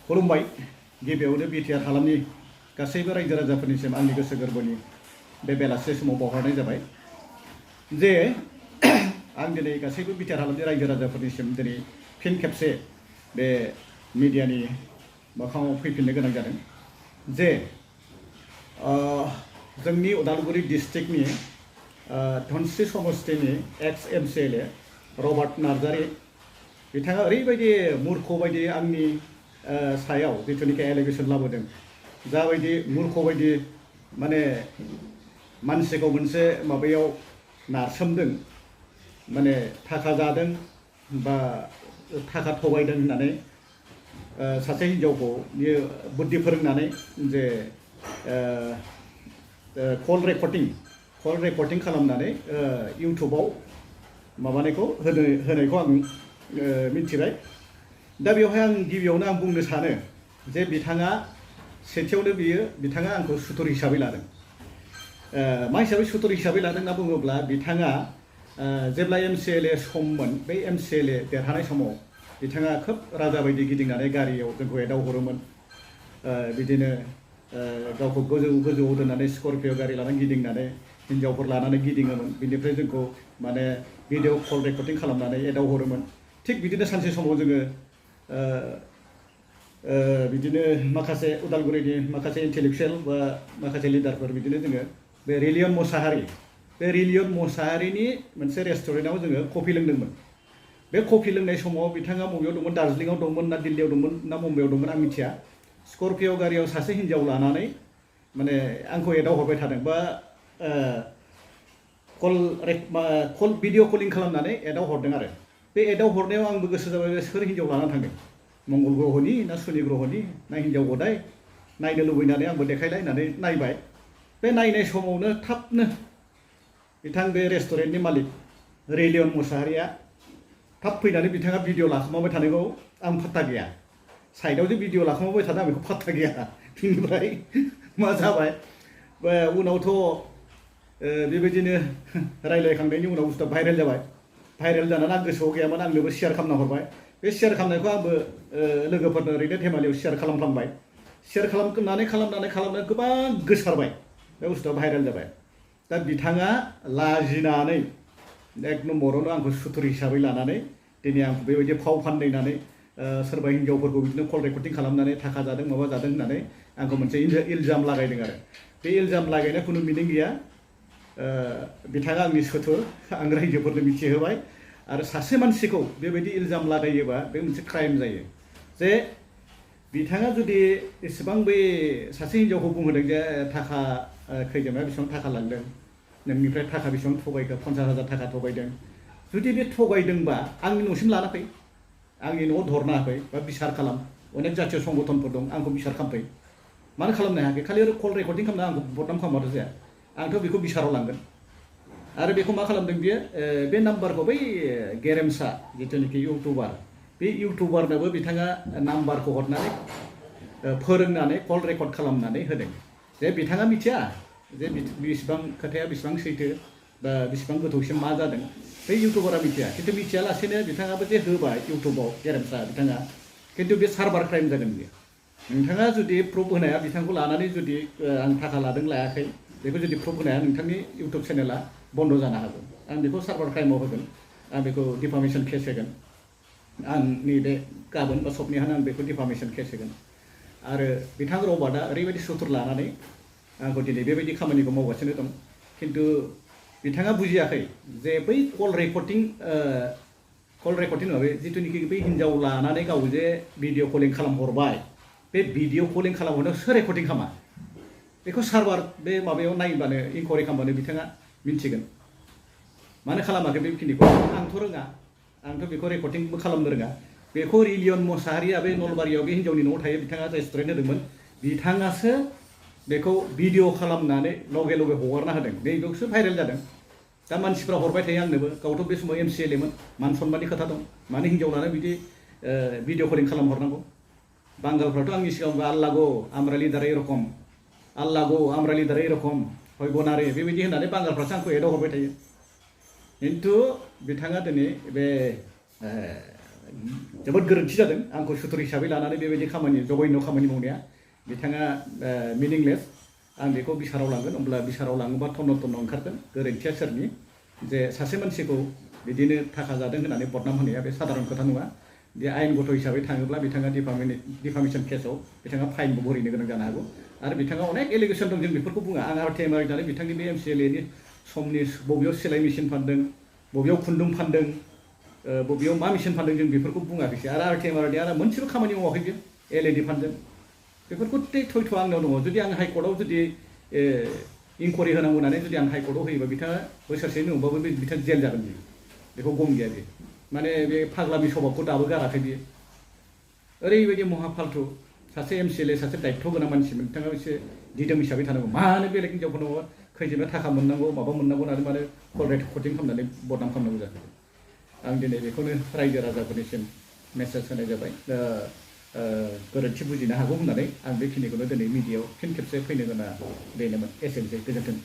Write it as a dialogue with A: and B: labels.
A: खुलुमबाय गिबियावनो बिटिआर हालामनि गासैबो रायजो राजाफोरनिसिम आंनि गोसो गोरबोनि बे बेलासे समाव बावहरनाय जाबाय जे आं दिनै गासैबो बिटिआर हालामनि रायजो राजाफोरनिसिम दिनै फिन खेबसे बे मिडियानि मोखाङाव फैफिननो गोनां जादों जे जोंनि उदालगुरि डिस्ट्रिक्टनि धनस्रि समस्तिनि एक्स एमसिएलए रबार्ट नार्जारि बिथाङा ओरैबायदि मूर्ख बायदि आंनि सायाव जिथुनिखि एलिगेसन लाबोदों जाबायदि मूर्ख बायदि माने मानसिखौ मोनसे माबायाव नारसोमदों माने थाखा जादों बा थाखा थगायदों होननानै सासे हिनजावखौ बियो बुद्धि फोरोंनानै जे कल रेकर्डिं खालामनानै इउटुबाव माबानायखौ होनायखौ आं मिथिबाय दा बेवहाय आं गिबियावनो आं बुंनो सानो जे बिथाङा सेथियावनो बिथाङा आंखौ सुथुर हिसाबै लादों मा हिसाबै सुथुर हिसाबै लादों होनना बुङोब्ला बिथाङा जेब्ला एमसिएलए सममोन बै एमसिएलए देरहानाय समाव बिथाङा खोब राजा बायदि गिदिंनानै गारियाव जोंखौ एदावहरोमोन बिदिनो गावखौ गोजौआव दोननानै स्करपिय' गारि लानानै गिदिंनानै हिनजावफोर लानानै गिदिङोमोन बिनिफ्राय जोंखौ माने भिडिअ कल रेकर्डिं खालामनानै एदावहरोमोन थिग बिदिनो सानसे समाव जोङो बिदिनो माखासे उदालगुरिनि माखासे इन्टेलेक्सुयेल बा माखासे लिडारफोर बिदिनो जोङो बे रिलियन मोसाहारिनि मोनसे रेस्टुरेन्टआव जोङो कफि लोंदोंमोन बे कफि लोंनाय समाव बिथाङा बबेयाव दंमोन दार्जिलिंआव दंमोन ना दिल्लीयाव दंमोन ना मुम्बाइआव दंमोन आं मिथिया स्करपिय' गारियाव सासे हिनजाव लानानै माने आंखौ एदावहरबाय थादों बा कल भिडिअ कलिं खालामनानै एदावहरदों आरो बे एदावहरनायाव आंबो गोसो जाबाय सोर हिनजाव लानानै थांदों मंगल ग्रहनि ना सुनि ग्रहनि ना हिनजाव गदाय नायनो लुबैनानै आंबो देखायलाय होननानै नायबाय बे नायनाय समावनो थाबनो बिथां बे रेस्टुरेन्टनि मालिक रिलियन मोसाहारिया थाब फैनानै बिथाङा भिडिअ लाखोमाबाय थानायखौ आं फात्ता गैया साइडआव जे भिडिअ लाखोमाबाय थादों आं बेखौ फात्ता गैया बिनिफ्राय मा जाबाय उनावथ' बेबायदिनो रायज्लायखांनायनि उनाव बुस्थुआ भाइरेल जाबाय भाइरेल जानानै आं गोसोआव गैयामोन आंनोबो शेयार खालामना हरबाय बे शेयार खालामनायखौ आंबो लोगोफोरनो ओरैनो धेमालियाव शेयार खालामफ्लांबाय शेयार खालामनानै गोबां गोसारबाय बे बुस्थुआ भाइरेल जाबाय दा बिथाङा लाजिनानै एक नम्बरावनो आंखौ सुथुर हिसाबै लानानै दिनै आंखौ बेबायदि फाव फान्दायनानै सोरबा हिनजावफोरखौ बिदिनो कल रेकर्डिं खालामनानै थाखा जादों माबा जादों होननानै आंखौ मोनसे इलजाम लागायदों आरो बे इलजाम लागायनाय खुनु मिनिं गैया बिथाङा आंनि सुथुर आं रायजोफोरनो मिथिहोबाय आरो सासे मानसिखौ बेबायदि इलजाम लागायोबा बे मोनसे क्राइम जायो जे बिथाङा जुदि एसेबां बे सासे हिनजावखौ बुंहोदों जे थाखा खैजोमा बेसेबां थाखा लांदों नोंनिफ्राय थाखा बेसेबां थगायखो 50,000 थाखा थगायदों जुदि बे थगायदोंबा आंनि न'सिम लाना फै आंनि न'आव धरना होफै बा बिसार खालाम अनेक जातीय संगठनफोर दं आंखौ बिसार खालामफै मानो खालामनो हायाखै खालि कल रेकर्डिं खालामना आंखौ बदनाम खालामबाथ' जाया आंथ' बेखौ बिसाराव लांगोन आरो बेखौ मा खालामदों बियो बे नाम्बारखौ बै गेरेमसा जिथुनिखि इउटुबार बे इउटुबारनोबो बिथाङा नाम्बारखौ हरनानै फोरोंनानै कल रेकर्ड खालामनानै होदों जे बिथाङा मिथिया जे बेसेबां खोथाया बेसेबां सैथो बा बेसेबां गोथौसिम मा जादों बै इउटुबारा मिथिया खिन्थु मिथियालासेनो बिथाङाबो जे होबाय इउटुबाव गेरेमसा बिथाङा खिन्थु बे सार्भार क्राइम जागोन बियो नोंथाङा जुदि प्रुफ होनाया बिथांखौ लानानै जुदि आं थाखा लादों लायाखै बेखौ जुदि प्रुफ होनाया नोंथांनि इउटुब चेनेला बन्द जानो हागौ आं बेखौ सार्भार क्राइमाव होगोन आं बेखौ डिफामेसन केस होगोन आंनि बे गाबोन बा सबनिहानो आं बेखौ डिफामेसन केस होगोन आरो बिथां रबार्टआ ओरैबायदि सुथुर लानानै आंखौ दिनै बेबायदि खामानिखौ मावगासिनो दं खिन्थु बिथाङा बुजियाखै जे बै कल रेकर्डिं नङा बे जिथुनिखि बै हिनजाव लानानै गाव जे भिडिअ कलिं खालामहरबाय बे भिडिअ कलिं खालामहरनायाव सोर रेकर्डिं खालामा बेखौ सार्भार बे माबायाव नायबानो इनकुवारि खालामबानो बिथाङा मिन्थिगोन मानो खालामाखै बेखिनिखौ आंथ' रोङा आंथ' बेखौ रेकर्डिंबो खालामनो रोङा बेखौ रिलियन मोसाहारिया बे नलबारियाव बे हिनजावनि न'आव थायो बिथाङा रेस्टुरेन्ट होदोंमोन बिथाङासो बेखौ भिडिअ खालामनानै लगे लगे हगारना होदों बेखौसो भाइरेल जादों दा मानसिफ्रा हरबाय थायो आंनोबो गावथ' बे समाव एमसिएलएमोन मान सन्माननि खोथा दं मानो हिनजाव लानानै बिदि भिडिअ कलिं खालामहरनांगौ बांगालफ्राथ' आंनि सिगाङाव आल्लागो आमरा लिडार एरखम आल्लागो आमरा लिडार एरखम हयगनारे बेबायदि होननानै बांगालफ्रासो आंखौ एदावहरबाय थायो खिन्थु बिथाङा दिनै बे जोबोद गोरोन्थि जादों आंखौ सुथुर हिसाबै लानानै बेबायदि खामानि जघन्य खामानि मावनाया बिथाङा मिनिंलेस आं बेखौ बिसाराव लांगोन अब्ला बिसाराव लाङोबा थन्न थन्न ओंखारगोन गोरोन्थिया सोरनि जे सासे मानसिखौ बिदिनो थाखा जादों होननानै बदनाम होनाया बे साधारन खोथा नङा बे आयेनगत हिसाबै थाङोब्ला बिथाङा डिफामेसन केसाव बिथाङा फाइनबो भरिनो गोनां जानो हागौ आरो बिथाङा अनेक एलिगेसन दं जों बेफोरखौ बुङा आं आरटिआइ मारिनानै बिथांनि बे एमसिएलएनि समनि बबेयाव सिलाइ मेसिन फानदों बबेयाव खुन्दुं फानदों बबेयाव मा मेसिन फानदों जों बेफोरखौ बुङाखैसै आरो आरटिआइ मारिनाया आरो मोनसेबो खामानि मावाखै बियो एलइडि फानदों बेफोरखौ थयथ' आंनाव दङ जुदि आं हाइकर्टआव जुदि इनकुवारि होनांगौ होननानै जुदि आं हाइकर्टआव होयोबा बिथाङा बोसोरसेनि उनावबाबो बिथाङा जेल जागोन बियो बेखौ गम गैया बियो माने बे फाग्लामि स्वभाबखौ दाबो गाराखै बियो ओरैबायदि महा फाल्थु सासे एमसिएलए सासे दायित्व गोनां मानसिमोन बिथाङा एसे दिदोम हिसाबै थानांगौ मानो बेलेग हिनजावफोरनाव खैजेबा थाखा मोननांगौ माबा मोननांगौ होननानै मानो कलरेट कटिं खालामनानै बदनाम खालामनांगौ जाखो आं दिनै बेखौनो रायजो राजाफोरनिसिम मेसेज होनाय जाबाय गोरोन्थि बुजिनो हागौ होननानै आं बेखिनिखौनो दिनै मिडियायाव फिन खेबसे फैनो गोनां बेनोमोन एसेनोसै गोजोन्थों